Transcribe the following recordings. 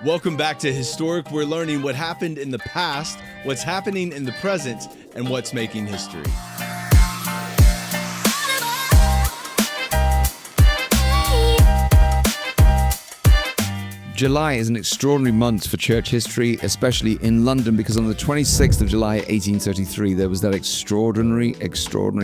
Welcome back to Historic. We're learning what happened in the past, what's happening in the present, and what's making history. July is an extraordinary month for church history, especially in London, because on the 26th of July, 1833, there was that extraordinary,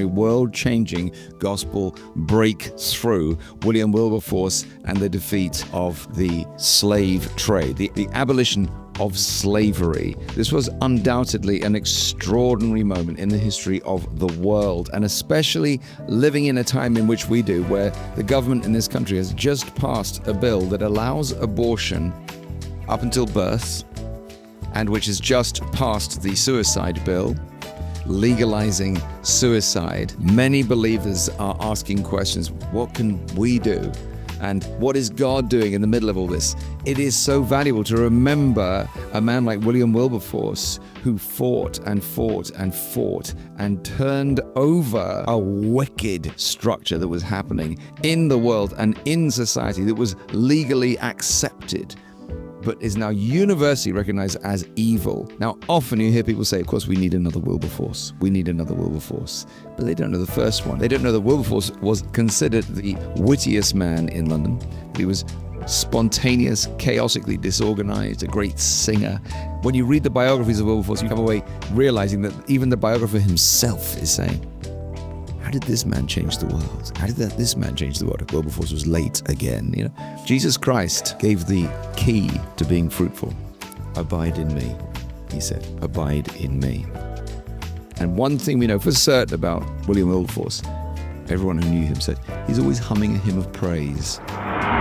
world-changing gospel breakthrough, William Wilberforce and the defeat of the slave trade, the abolition of slavery. This was undoubtedly an extraordinary moment in the history of the world, and especially living in a time in which we do, where the government in this country has just passed a bill that allows abortion up until birth, and which has just passed the suicide bill, legalizing suicide. Many believers are asking questions: what can we do? And what is God doing in the middle of all this? It is so valuable to remember a man like William Wilberforce, who fought and fought and fought and turned over a wicked structure that was happening in the world and in society that was legally accepted, but is now universally recognized as evil. Now, often you hear people say, of course, we need another Wilberforce. We need another Wilberforce. But they don't know the first one. They don't know that Wilberforce was considered the wittiest man in London. He was spontaneous, chaotically disorganized, a great singer. When you read the biographies of Wilberforce, you come away realizing that even the biographer himself is saying, how did this man change the world? How did this man change the world? Wilberforce was late again. Jesus Christ gave the key to being fruitful. Abide in me, he said. Abide in me. And one thing we know for certain about William Wilberforce, everyone who knew him said, he's always humming a hymn of praise.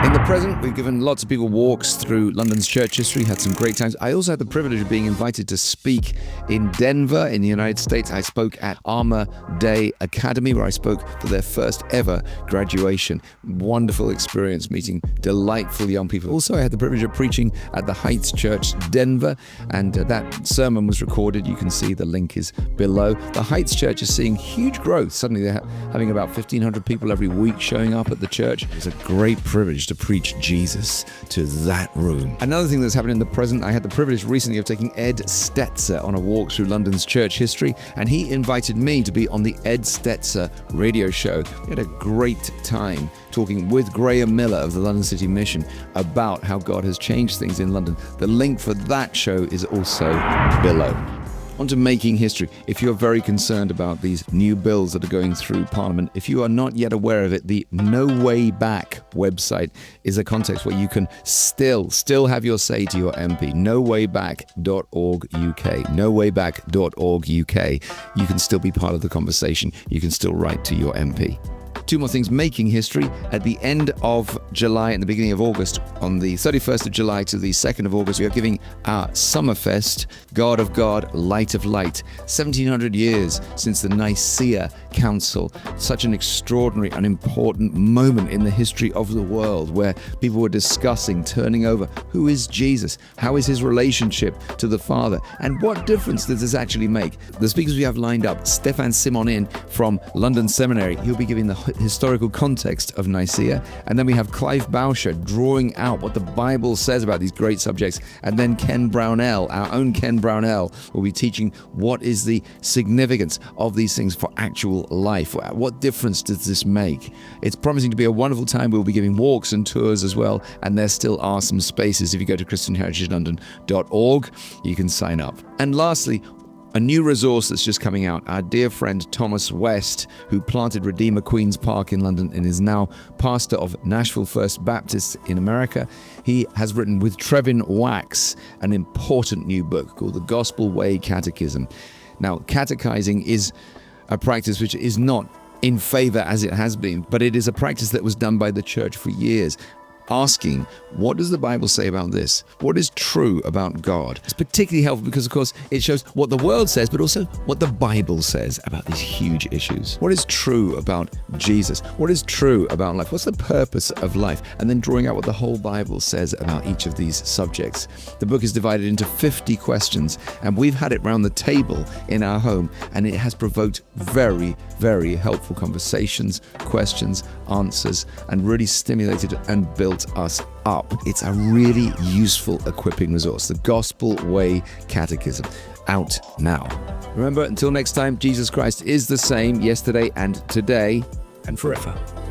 In the present, we've given lots of people walks through London's church history, had some great times. I also had the privilege of being invited to speak in Denver in the United States. I spoke at Armour Day Academy, where I spoke for their first ever graduation. Wonderful experience meeting delightful young people. Also, I had the privilege of preaching at the Heights Church, Denver, and that sermon was recorded. You can see the link is below. The Heights Church is seeing huge growth. Suddenly they're having about 1,500 people every week showing up at the church. It's a great privilege to preach Jesus to that room. Another thing that's happened in the present, I had the privilege recently of taking Ed Stetzer on a walk through London's church history, and he invited me to be on the Ed Stetzer radio show. We had a great time talking with Graham Miller of the London City Mission about how God has changed things in London. The link for that show is also below. On to making history. If you're very concerned about these new bills that are going through Parliament, if you are not yet aware of it, the No Way Back website is a context where you can still have your say to your MP. nowayback.org.uk. nowayback.org.uk. You can still be part of the conversation. You can still write to your MP. Two more things making history. At the end of July and the beginning of August, on the 31st of July to the 2nd of August, we are giving our Summerfest, God of God, Light of Light. 1700 years since the Nicaea Council. Such an extraordinary and important moment in the history of the world, where people were discussing, turning over, who is Jesus? How is his relationship to the Father? And what difference does this actually make? The speakers we have lined up: Stefan Simonin from London Seminary. He'll be giving the historical context of Nicaea. And then we have Clive Bowsher drawing out what the Bible says about these great subjects. And then Ken Brownell, our own Ken Brownell, will be teaching what is the significance of these things for actual life. What difference does this make? It's promising to be a wonderful time. We'll be giving walks and tours as well. And there still are some spaces. If you go to christianheritagelondon.org, you can sign up. And lastly, a new resource that's just coming out. Our dear friend Thomas West, who planted Redeemer Queen's Park in London and is now pastor of Nashville First Baptist in America. He has written with Trevin Wax an important new book called The Gospel Way Catechism. Now, catechizing is a practice which is not in favor as it has been, but it is a practice that was done by the church for years. Asking, what does the Bible say about this? What is true about God? It's particularly helpful because, of course, it shows what the world says, but also what the Bible says about these huge issues. What is true about Jesus? What is true about life? What's the purpose of life? And then drawing out what the whole Bible says about each of these subjects. The book is divided into 50 questions, and we've had it round the table in our home, and it has provoked very, very helpful conversations, questions, answers, and really stimulated and built us up. It's a really useful equipping resource. The Gospel Way Catechism, out now. Remember, until next time, Jesus Christ is the same yesterday and today and forever.